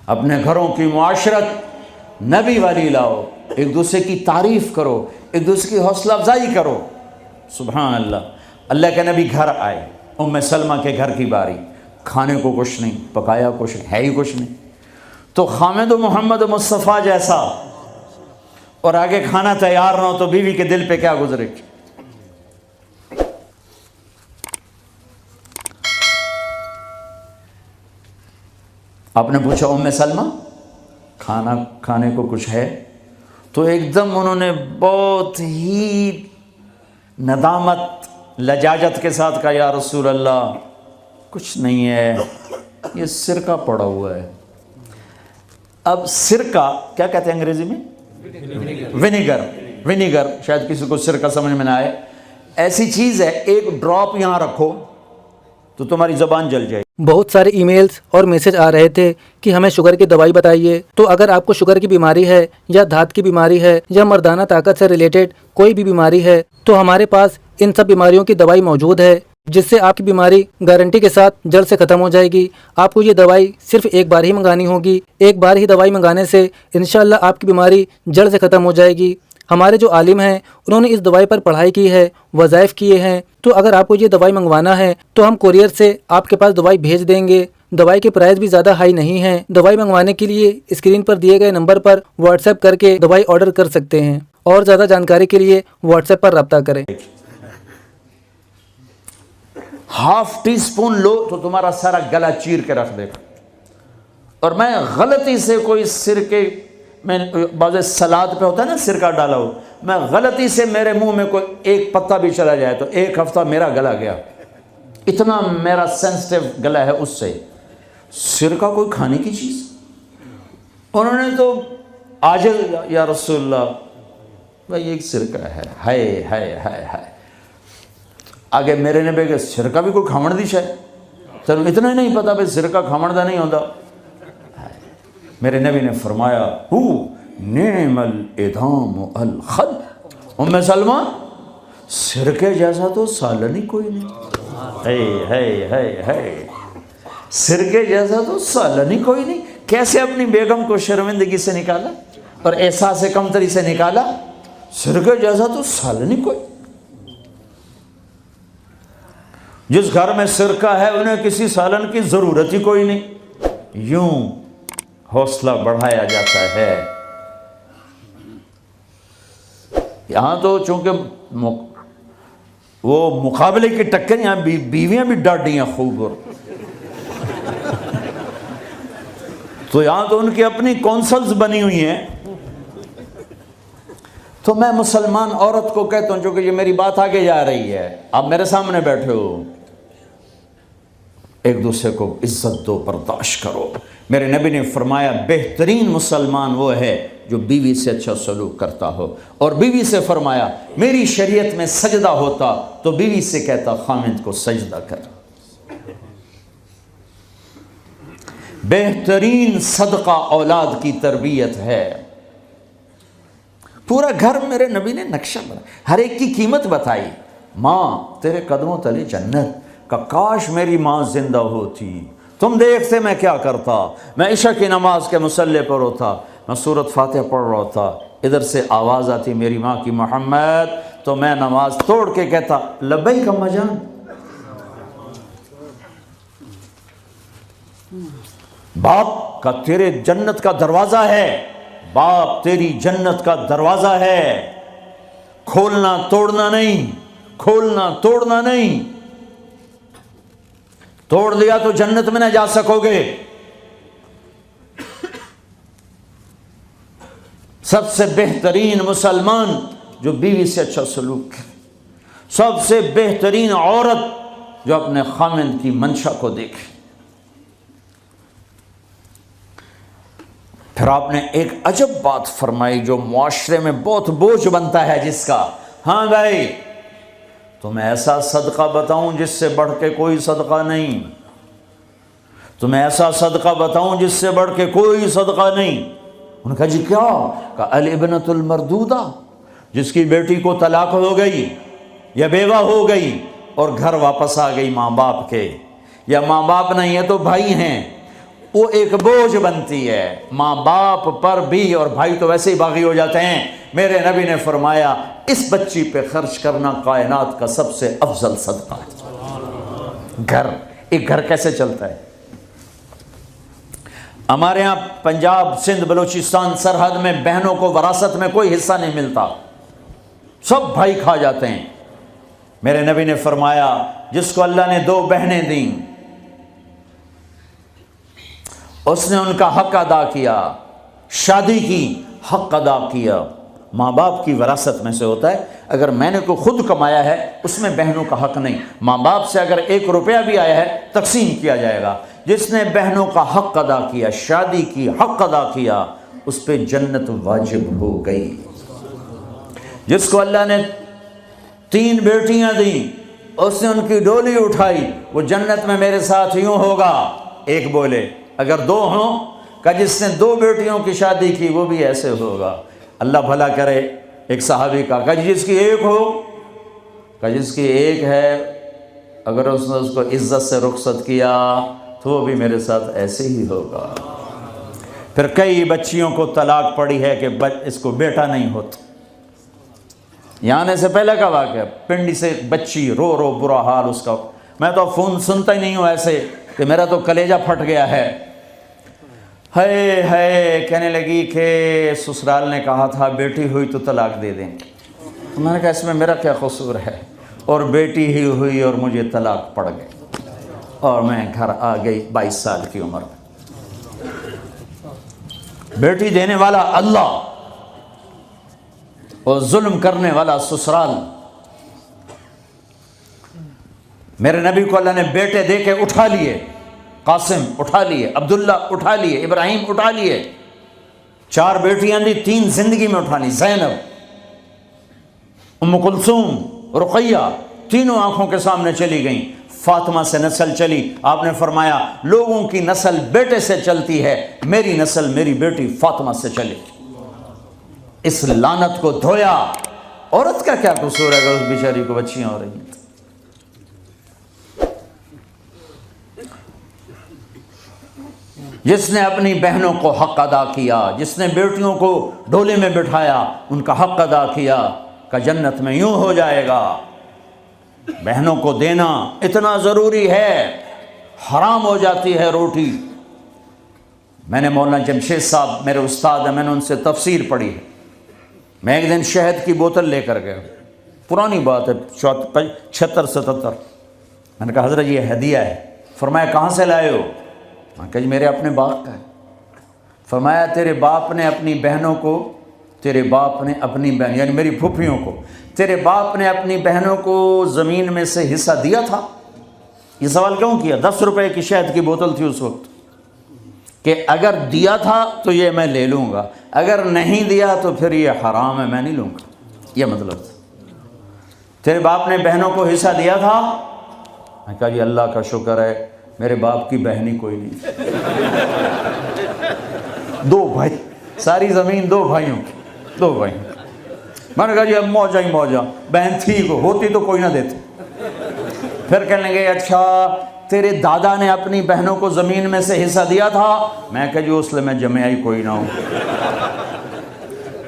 اپنے گھروں کی معاشرت نبی والی لاؤ، ایک دوسرے کی تعریف کرو، ایک دوسرے کی حوصلہ افزائی کرو۔ سبحان اللہ، اللہ کے نبی گھر آئے، ام سلمہ کے گھر کی باری، کھانے کو کچھ نہیں، پکایا کچھ ہے ہی کچھ نہیں، تو خامد و محمد مصطفیٰ جیسا اور آگے کھانا تیار نہ ہو تو بیوی کے دل پہ کیا گزرے؟ آپ نے پوچھا ام سلمہ کھانا کھانے کو کچھ ہے؟ تو ایک دم انہوں نے بہت ہی ندامت لجاجت کے ساتھ کہا، یا رسول اللہ کچھ نہیں ہے، یہ سرکہ پڑا ہوا ہے۔ اب سرکہ کیا کہتے ہیں انگریزی میں؟ ونیگر، شاید کسی کو سرکہ سمجھ میں نہ آئے، ایسی چیز ہے ایک ڈراپ یہاں رکھو تو تمہاری زبان جل جائے۔ بہت سارے ای میلز اور میسج آ رہے تھے کہ ہمیں شوگر کی دوائی بتائیے۔ تو اگر آپ کو شوگر کی بیماری ہے یا دھات کی بیماری ہے یا مردانہ طاقت سے ریلیٹڈ کوئی بھی بیماری ہے تو ہمارے پاس ان سب بیماریوں کی دوائی موجود ہے، جس سے آپ کی بیماری گارنٹی کے ساتھ جڑ سے ختم ہو جائے گی۔ آپ کو یہ دوائی صرف ایک بار ہی منگانی ہوگی، ایک بار ہی دوائی منگانے سے انشاءاللہ آپ کی بیماری جڑ سے ختم ہو جائے گی۔ ہمارے جو عالم ہیں انہوں نے اس دوائی پر پڑھائی کی ہے، وظائف کیے ہیں، تو اگر آپ کو یہ دوائی منگوانا ہے تو ہم کوریئر سے آپ کے پاس دوائی بھیج دیں گے۔ دوائی کے پرائز بھی زیادہ ہائی نہیں ہیں۔ دوائی منگوانے کے لیے اسکرین پر دیے گئے نمبر پر واٹس ایپ کر کے دوائی آرڈر کر سکتے ہیں، اور زیادہ جانکاری کے لیے واٹس ایپ پر رابطہ کریں۔ ہاف ٹی سپون لو تو تمہارا سارا گلا چیر کے رکھ دے گا۔ اور میں غلطی سے کوئی سرکے میں بعض سلاد پہ ہوتا ہے نا سرکہ ڈالا ہو، میں غلطی سے میرے منہ میں کوئی ایک پتا بھی چلا جائے تو ایک ہفتہ میرا گلا گیا، اتنا میرا سینسٹیو گلا ہے اس سے۔ سرکہ کوئی کھانے کی چیز؟ انہوں نے تو عاجل، یا رسول اللہ بھائی ایک سرکہ ہے، ہائے ہائے ہائے ہائے۔ آگے میرے نے بھی کہ سرکہ بھی کوئی کھامن دی شاید، تر اتنا ہی نہیں پتا بھائی سرکہ کھامن دا نہیں ہوتا۔ میرے نبی نے فرمایا ہو نعم الادام الخل، ام سلمہ سرکے جیسا تو سالن ہی کوئی نہیں، ہے سرکے جیسا تو سالن ہی کوئی نہیں۔ کیسے اپنی بیگم کو شرمندگی سے نکالا اور احساس کمتری سے نکالا، سرکے جیسا تو سالن ہی کوئی۔ جس گھر میں سرکہ ہے انہیں کسی سالن کی ضرورت ہی کوئی نہیں۔ یوں حوصلہ بڑھایا جاتا ہے۔ یہاں تو چونکہ وہ مقابلے کی ٹکر، یہاں بیویاں بھی ڈاڈی ہیں خوب، اور تو یہاں تو ان کی اپنی کونسلز بنی ہوئی ہیں۔ تو میں مسلمان عورت کو کہتا ہوں، چونکہ یہ میری بات آگے جا رہی ہے، آپ میرے سامنے بیٹھے ہو، ایک دوسرے کو عزت دو، برداشت کرو۔ میرے نبی نے فرمایا بہترین مسلمان وہ ہے جو بیوی سے اچھا سلوک کرتا ہو، اور بیوی سے فرمایا میری شریعت میں سجدہ ہوتا تو بیوی سے کہتا خامد کو سجدہ کر۔ بہترین صدقہ اولاد کی تربیت ہے۔ پورا گھر میرے نبی نے نقشہ بنا، ہر ایک کی قیمت بتائی۔ ماں تیرے قدموں تلے جنت، کہ کاش میری ماں زندہ ہوتی، تم دیکھتے میں کیا کرتا، میں عشاء کی نماز کے مصلی پر ہوتا، میں سورۃ فاتحہ پڑھ رہا ہوتا، ادھر سے آواز آتی میری ماں کی محمد، تو میں نماز توڑ کے کہتا لبیک اماں جان۔ باپ کا تیرے جنت کا دروازہ ہے، باپ تیری جنت کا دروازہ ہے، کھولنا توڑنا نہیں، کھولنا توڑنا نہیں، توڑ دیا تو جنت میں نہ جا سکو گے۔ سب سے بہترین مسلمان جو بیوی سے اچھا سلوک کرے، سب سے بہترین عورت جو اپنے خامند کی منشا کو دیکھے۔ پھر آپ نے ایک عجب بات فرمائی جو معاشرے میں بہت بوجھ بنتا ہے جس کا، ہاں بھائی تمہیں ایسا صدقہ بتاؤں جس سے بڑھ کے کوئی صدقہ نہیں، تمہیں ایسا صدقہ بتاؤں جس سے بڑھ کے کوئی صدقہ نہیں۔ انہوں نے کہا جی کیا؟ کہا الابنۃ المردودہ، جس کی بیٹی کو طلاق ہو گئی یا بیوہ ہو گئی اور گھر واپس آ گئی ماں باپ کے، یا ماں باپ نہیں ہے تو بھائی ہیں، وہ ایک بوجھ بنتی ہے ماں باپ پر بھی، اور بھائی تو ویسے ہی باغی ہو جاتے ہیں۔ میرے نبی نے فرمایا اس بچی پہ خرچ کرنا کائنات کا سب سے افضل صدقہ ہے۔ گھر، ایک گھر کیسے چلتا ہے؟ ہمارے ہاں پنجاب، سندھ، بلوچستان سرحد میں بہنوں کو وراثت میں کوئی حصہ نہیں ملتا، سب بھائی کھا جاتے ہیں۔ میرے نبی نے فرمایا جس کو اللہ نے 2 بہنیں دیں اس نے ان کا حق ادا کیا، شادی کی، حق ادا کیا۔ ماں باپ کی وراثت میں سے ہوتا ہے، اگر میں نے کوئی خود کمایا ہے اس میں بہنوں کا حق نہیں، ماں باپ سے اگر 1 روپیہ بھی آیا ہے تقسیم کیا جائے گا۔ جس نے بہنوں کا حق ادا کیا، شادی کی، حق ادا کیا، اس پہ جنت واجب ہو گئی۔ جس کو اللہ نے 3 بیٹیاں دیں، اس نے ان کی ڈولی اٹھائی، وہ جنت میں میرے ساتھ یوں ہوگا۔ ایک بولے، اگر 2 ہوں، کہ جس نے 2 بیٹیوں کی شادی کی وہ بھی ایسے ہوگا۔ اللہ بھلا کرے۔ ایک صحابی کا کہ جس کی 1 ہو، کہ جس کی 1 ہے، اگر اس نے اس کو عزت سے رخصت کیا تو وہ بھی میرے ساتھ ایسے ہی ہوگا۔ پھر کئی بچیوں کو طلاق پڑی ہے کہ اس کو بیٹا نہیں ہوتا۔ یہاں آنے سے پہلے کا واقعہ، پنڈی سے ایک بچی رو رو برا حال اس کا، میں تو فون سنتا ہی نہیں ہوں ایسے کہ میرا تو کلیجہ پھٹ گیا ہے۔ ہے کہنے لگی کہ سسرال نے کہا تھا بیٹی ہوئی تو طلاق دے دیں۔ میں نے کہا اس میں میرا کیا قصور ہے، اور بیٹی ہی ہوئی اور مجھے طلاق پڑ گئی، اور میں گھر آ گئی 22 سال کی عمر میں۔ بیٹی دینے والا اللہ اور ظلم کرنے والا سسرال۔ میرے نبی کو اللہ نے بیٹے دے کے اٹھا لیے، قاسم اٹھا لیے، عبداللہ اٹھا لیے، ابراہیم اٹھا لیے، 4 بیٹیاں دی، 3 زندگی میں اٹھا لی، زینب، ام کلثوم، رقیہ، تینوں آنکھوں کے سامنے چلی گئیں۔ فاطمہ سے نسل چلی، آپ نے فرمایا لوگوں کی نسل بیٹے سے چلتی ہے، میری نسل میری بیٹی فاطمہ سے چلی۔ اس لعنت کو دھویا۔ عورت کا کیا قصور ہے اگر اس بیچاری کو بچیاں ہو رہی ہیں؟ جس نے اپنی بہنوں کو حق ادا کیا، جس نے بیٹیوں کو ڈولے میں بٹھایا، ان کا حق ادا کیا، کہ جنت میں یوں ہو جائے گا۔ بہنوں کو دینا اتنا ضروری ہے، حرام ہو جاتی ہے روٹی۔ میں نے مولانا جمشید صاحب میرے استاد ہیں، میں نے ان سے تفسیر پڑھی ہے۔ میں ایک دن شہد کی بوتل لے کر گیا، پرانی بات ہے 76-77۔ میں نے کہا حضرت یہ ہدیہ ہے۔ فرمایا کہاں سے لائے ہو؟ میں کہا جی میرے اپنے باپ کا ہے۔ فرمایا تیرے باپ نے اپنی بہنوں کو، تیرے باپ نے اپنی بہن یعنی میری پھوپھیوں کو، تیرے باپ نے اپنی بہنوں کو زمین میں سے حصہ دیا تھا؟ یہ سوال کیوں کیا؟ 10 روپے کی شہد کی بوتل تھی اس وقت، کہ اگر دیا تھا تو یہ میں لے لوں گا، اگر نہیں دیا تو پھر یہ حرام ہے، میں نہیں لوں گا۔ یہ مطلب تھا۔ تیرے باپ نے بہنوں کو حصہ دیا تھا؟ میں کہا جی اللہ کا شکر ہے میرے باپ کی بہن ہی کوئی نہیں، 2 بھائی، ساری زمین 2 بھائیوں کی، 2 بھائی۔ میں نے کہا جی اب موجہ ہی موجہ، بہن تھی کو ہوتی تو کوئی نہ دیتے۔ پھر کہنے لگے اچھا تیرے دادا نے اپنی بہنوں کو زمین میں سے حصہ دیا تھا؟ میں کہا جی اس لیے میں جمعہ ہی کوئی نہ ہوں۔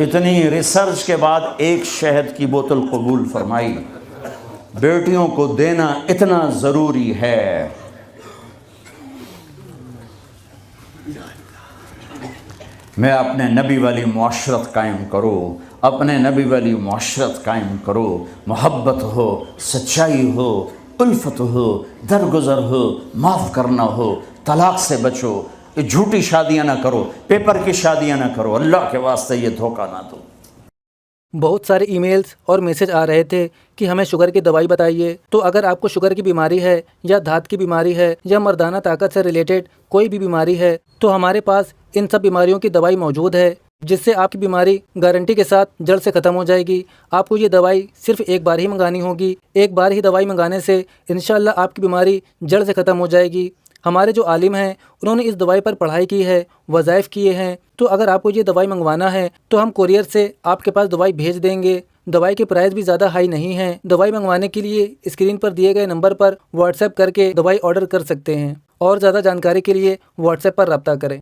اتنی ریسرچ کے بعد ایک شہد کی بوتل قبول فرمائی۔ بیٹیوں کو دینا اتنا ضروری ہے۔ میں اپنے نبی والی معاشرت قائم کرو، اپنے نبی والی معاشرت قائم کرو، محبت ہو، سچائی ہو، الفت ہو، درگزر ہو، معاف کرنا ہو، طلاق سے بچو، یہ جھوٹی شادیاں نہ کرو، پیپر کی شادیاں نہ کرو، اللہ کے واسطے یہ دھوکہ نہ دو۔ بہت سارے ای میلز اور میسج آ رہے تھے کہ ہمیں شوگر کی دوائی بتائیے۔ تو اگر آپ کو شوگر کی بیماری ہے یا دھات کی بیماری ہے یا مردانہ طاقت سے ریلیٹڈ کوئی بھی بیماری ہے تو ہمارے پاس ان سب بیماریوں کی دوائی موجود ہے، جس سے آپ کی بیماری گارنٹی کے ساتھ جڑ سے ختم ہو جائے گی۔ آپ کو یہ دوائی صرف ایک بار ہی منگانی ہوگی، ایک بار ہی دوائی منگانے سے انشاءاللہ آپ کی بیماری جڑ سے ختم ہو جائے گی۔ ہمارے جو عالم ہیں انہوں نے اس دوائی پر پڑھائی کی ہے، وظائف کیے ہیں، تو اگر آپ کو یہ دوائی منگوانا ہے تو ہم کوریئر سے آپ کے پاس دوائی بھیج دیں گے۔ دوائی کے پرائز بھی زیادہ ہائی نہیں ہیں۔ دوائی منگوانے کے لیے اسکرین پر دیے گئے نمبر پر واٹس ایپ کر کے دوائی آرڈر کر سکتے ہیں، اور زیادہ جانکاری کے لیے واٹس ایپ پر رابطہ کریں۔